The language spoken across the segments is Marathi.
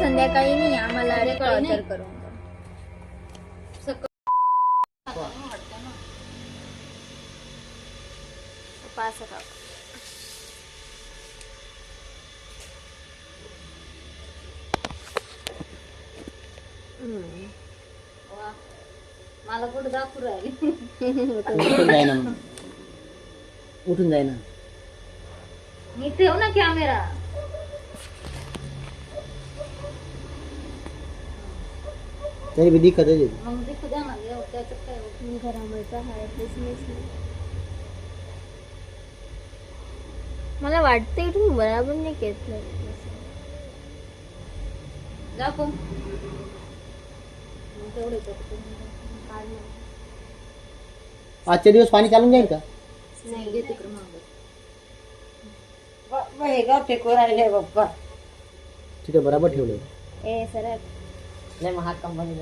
संध्याकाळी नाही आम्हाला टॉर्चर करून मला कुठं दाखवू राहिली उठून जाय ना मी ठेव ना कॅमेरा तरी भी दिखत आहे मग दिखू द्या ना त्याच्यात काय घरामध्ये मला वाटतंय तुम्ही बरोबर नाही घेतलं दाखव तेवढे आजच्या दिवस पाणी चालून जाईल का नाही घे तिकडे मागं हे गाव टेकवर राहिले बाप्पा तिथे बरोबर ठेवलं ए सर नाही महाग कंपनी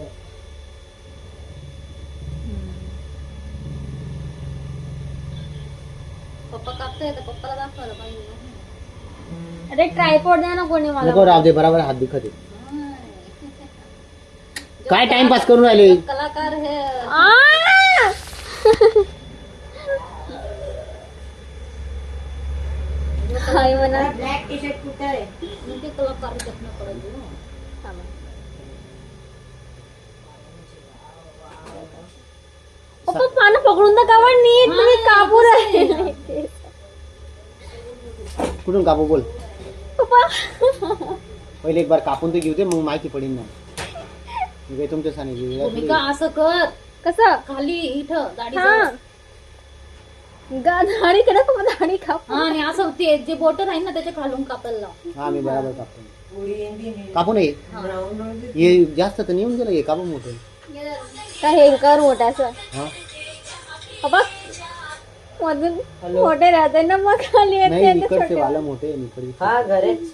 पप्पा कापताय तर पप्पाला दाखवायला पाहिजे अरे ट्रायपॉड द्या ना कोणी मला नको राहू दे बरोबर हात दुखत आहे काय टाइमपास करून राहिले कलाकार हे काय म्हणा ब्लॅक टी शर्ट कुठे आहे ते कलाकार जपणं पडेल पप्पा पानं पकडून तर कावड नीट तुम्ही कापू राहिले कुठून कापू बोल पप्पा पहिले एक बार कापून तर घेऊ दे मग माहिती पडेल ना मी काही तुमच्या सांगितलं भूमिका असं कर कसं खाली इथं दाढी हा दाढी कडे दाढी काप हा आणि असं ते जे बोट राहील ना त्याच्या खालून कापायला लाव हा मी बरोबर कापतो कापू नये हे जास्त तर नेऊन गेलं हे कापू मोठं काय हे कर मोठा असं हा पप्पा मधून मोठे राहते ना मग खाली नाही येते इकडचे वाला मोठे आहे, इकडचे हा घरेच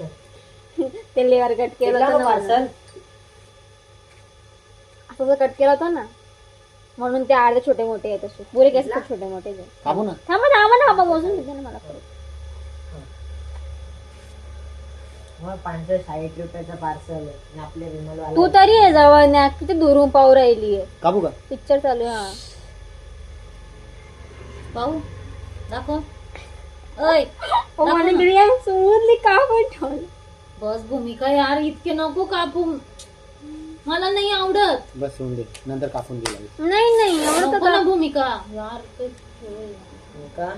ते लेअर कट केलं होतं ना पार्सल असं कट केलं होतं ना म्हणून ते अर्धे छोटे मोठे आहेत असे पुरे केस खूप छोटे मोठे आहेत. कापू ना थांबा बाबा मोजून देते ना मला परत. मग 560 पार्सल आणि आपल्या विमल तू तरी आहे जवळ ना किती दुरून पाहू राहिली आहे कापू का पिक्चर चालू आहे हा पाहू दाखव ओय मला बिर्याणी समजली का पण ठेवलं बस भूमिका यार इतके नको कापू मला नाही आवडत बस होऊन दे नंतर कापून दिला नाही एवढं नको ना भूमिका यार ते का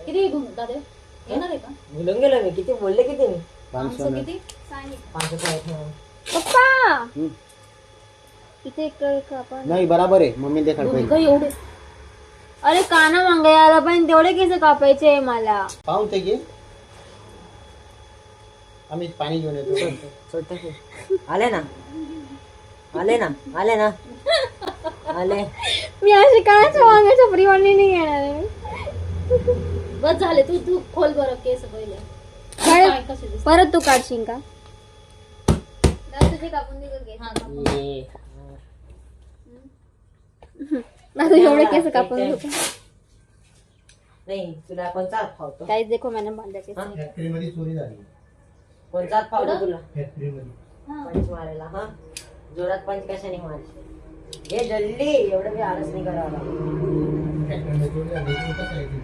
किती दादा येणार आहे का भुलून गेलो मी किती बोलले किती मी 500 किती 560 पप्पा इथे एक आपण नाही बराबर आहे मम्मी देखा भूमिका एवढे अरे काना मागायला पण तेवढे केस कापायचे आहे मला पाहून ते घे आम्ही पाणी घेऊन येतो आले ना आले ना आले ना आले मी अशी कानाच्या वांग्याच्या परिवारने नाही येणार आहे. बस झाले तू तू खोल बरं केस पहिले काय कसे दिसतात? परत तू काढशील का तुझे कापून दे हा, कापून. ये. तू एवढे केस कापून देतो नाही तुला कोणचा हात फावतो काहीच देखो मैंने बांधा केस फॅक्टरी मध्ये चोरी झाली कोणचा हात फावतो तुला फॅक्टरी मध्ये पंच मारायला हा जोरात पंच कशाने मार हे जल्दी एवढं बी आळस नाही करावं फॅक्टरी मध्ये चोरी झाली तू कसं आहे ती?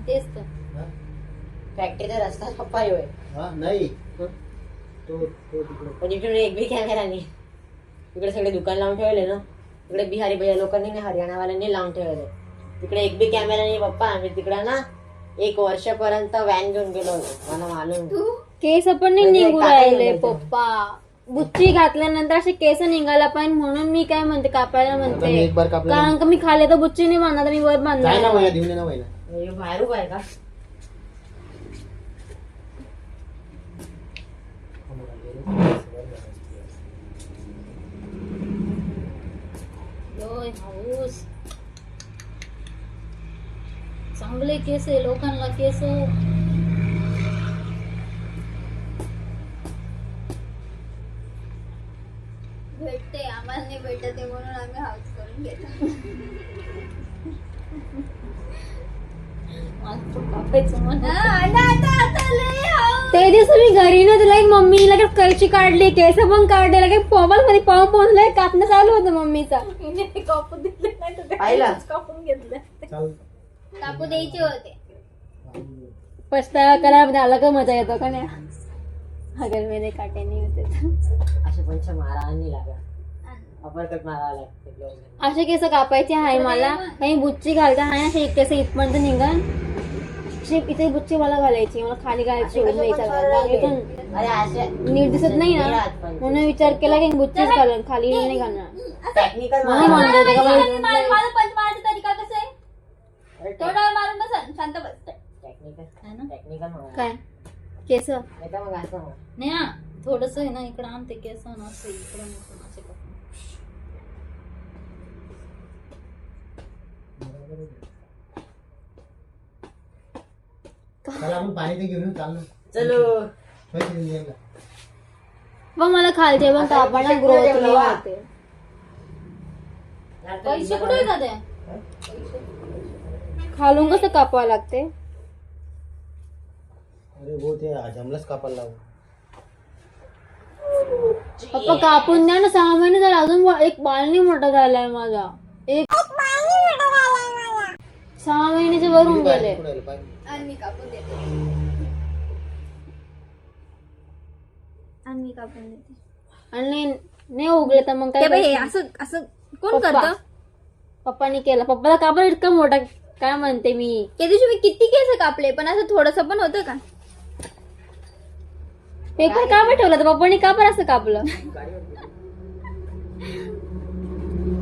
तेच तर हा? फॅक्टरीचा रस्ता पप्पा होय हा नाही तो तिकडे पण इकडे एक बी कॅमेरा नाही इकडे सगळे दुकान लावून ठेवले ना इकडे बिहारी भैया लोकांनी नाही हरियाणावाल्यांनी लावून ठेवले तिकडे एक बी कॅमेरा नाही पप्पा आम्ही तिकडे ना 1 वर्षापर्यंत वॅन घेऊन गेलो होतो मला मालूम केस पण नाही म्हणजे निघू काका राहिले निघायचे. पप्पा बुच्ची घातल्यानंतर असे केस निघायला पाहिजे म्हणून मी काय म्हणते कापायला आता मी म्हणते एक बार कापलं कारण का मी खाली तर बुच्ची नाही बांधणार मी वर जाय ना बांधणार वया देऊन ये ना वयला हे बाहेर उभा आहे का योय हाऊस चांगले केस आहे लोकांना केस भेटते आम्हाला नाही भेटत म्हणून आम्ही हाऊस करून घेतो कापायचं म्हणून ते दिवस मी घरी ना तुला एक मम्मी मम्मीने लगेच कैची काढली, केस पण काढले, लगेच पॉबल मध्ये पाव पोहोचले, कापणं चालू होतं मम्मीचा. हिने ते कापून दिले नाही तर ते पाहिलं? कापून घेतले. चाल कापू द्यायचे होते. पछतावा करा आला का मजा येतो का नाही. अगर मेरे काटे नाही होते तर. असे पंच मारा नाही लागत, अपरकट मारावं लागतं. असे केस कापायचे आहे मला, काही बुच्ची घालता आहे असे केस इथपर्यंत निघाल, इथे बुच्ची मला घालायची, मला खाली घालायची सोडून द्यायचा. अरे असे नीट दिसत नाही ना म्हणून विचार केला की बुच्चीच घालून खाली नाही घालणार. टेक्निकल म्हणून म्हणलं होतं का माझं पंच मारायचा तरीका कसं आहे? थोडा वेळ मारून बसा, शांत बस. टेक्निकल काय केस मग असं म्हण. नाही हा, थोडस आहे ना इकडं आण ते केस ना असं इकडं नको असे कापून. चला आपण पाणी ते घेऊन येऊ, चाल ना. चलो पैसे देऊन द्यायला. पण मला खालचे पण कापणं ग्रोथ नाही होते. पैसे कुठे जाते? खालून कसं कापावं लागते? अरे हो ते जमलंच कापायला लावू. पप्पा कापून द्या ना, 6 महिने झाले अजून एक बाल नाही मोठा झालाय माझा. 6 महिन्याचे वरून गेले. पुढे आलं पाय. आणि कापून देते. आणि कापून देते. आणि नाही उगले तर मग काय करते? असं असं कोण पप्पा. करतं? पप्पानी केलं. पप्पाला कापड इतका मोठा काय म्हणते मी. त्या दिवशी मी किती केस कापले पण असं थोडस पण होतं का? पेपर का पण ठेवला तर पप्पानी का पण असं कापलं.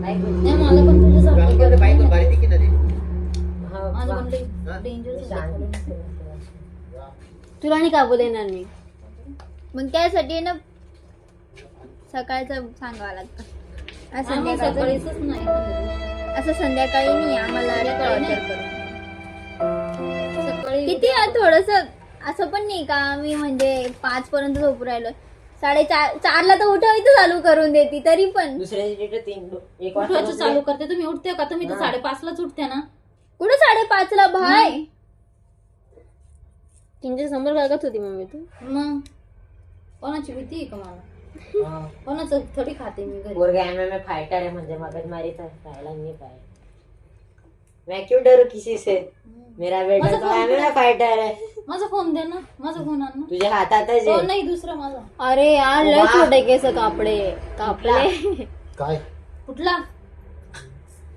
नाही मला पण तुझ्यासारखं गाडीमध्ये बाईक वर भारी दिसते ना ती. माझं पण हा? डेंजर. तुला नाही कापू देणार मी. मग त्यासाठी ना सकाळचं सांगावं लागतं. सकाळीच नाही, असं संध्याकाळी नाही आम्हाला सकाळी किती थोडस असं पण नाही का आम्ही म्हणजे 5 पर्यंत झोपू राहिलो, 4:30ला तर उठायचं चालू करून देते तरी पण. दुसऱ्या दिवशी 1 उठवायचं चालू करते. तुम्ही उठते का? तुम्ही तर 5:30लाच उठते ना. कुठे 5:30ला भाय? त्यांच्या समोर कागद होती मम्मी तू. मग कोणाची भीती आहे का मला? कोणाचं थोडी खाते मी घरी. पोरगा MMA फाइटर है, म्हणजे मगज मारी तर राहिला नाही पाय. मैं क्यों डरू किसी से, मेरा बेटा तो MMA फाइटर है. माझा फोन दे ना, माझा फोन आण ना. तुझ्या हातातच फोन आहे. नाही दुसरा माझा. अरे यार लय छोटे केस कापले. काय कुठला?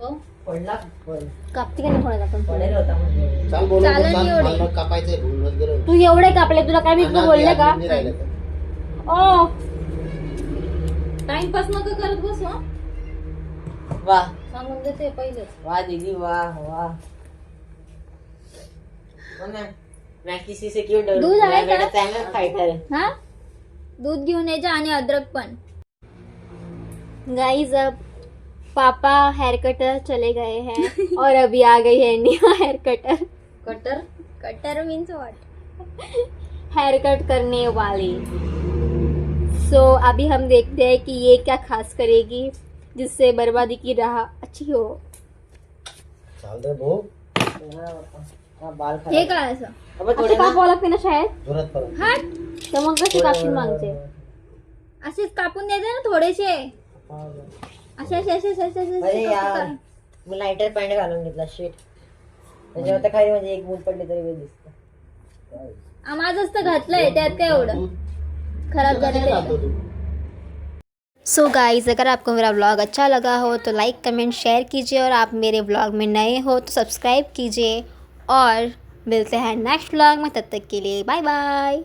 हो? पडला कापते का नाही कोणाला आपण? पडेल होता म्हणजे. चाल बोलू चालेल चाल, एवढे. मला कापायचंय भूलच गेलं. तू एवढे कापले तुला काय मी तुला बोलले का? नाही राहिलं तर. ओ टाइमपास नका करत बस. हं? वाह सांगून देते पहिलेच. वाह दीदी वाह वाह. मैं किसी से क्यों डरू, दूध मेरा आहे का? बेटा तो MMA फाइटर है. हा दूध घेऊन यायचं आणि अद्रक पण. गाइस अब पापा हेयर कटर चले गए हैं और अभी आ गई है निया hair cutter. Cutter cutter means what? Hair cut करने वाली. सो अभी हम देखते हैं कि ये क्या खास करेगी जिससे बर्बादी की राह अच्छी हो. चाल रे भाऊ, हा, बाल खराब. हे काय असं? अबे असं थोडे ना कापावं लागते ना शाळेत. जोरात परत. हा तर मग कशी कापतील मागचे. असेच कापून द्यायचे ना थोडेसे. असे असे असे असे असे अरे असे यार कापून मी लाइटर पॅन्ट घालून घेतला शिट. त्याच्यावर तर काही म्हणजे एक मूल पडले तरी वेळ दिसत. माझंच तर घातलंय त्यात काय एवढं खराब झालेलं आहे. सो गाइस अगर आपको मेरा व्लॉग अच्छा लगा हो तो लाइक कमेंट शेयर कीजिए और आप मेरे व्लॉग में नए हो तो सब्सक्राइब कीजिए और मिलते हैं नेक्स्ट व्लॉग में. तब तक के लिए बाय बाय.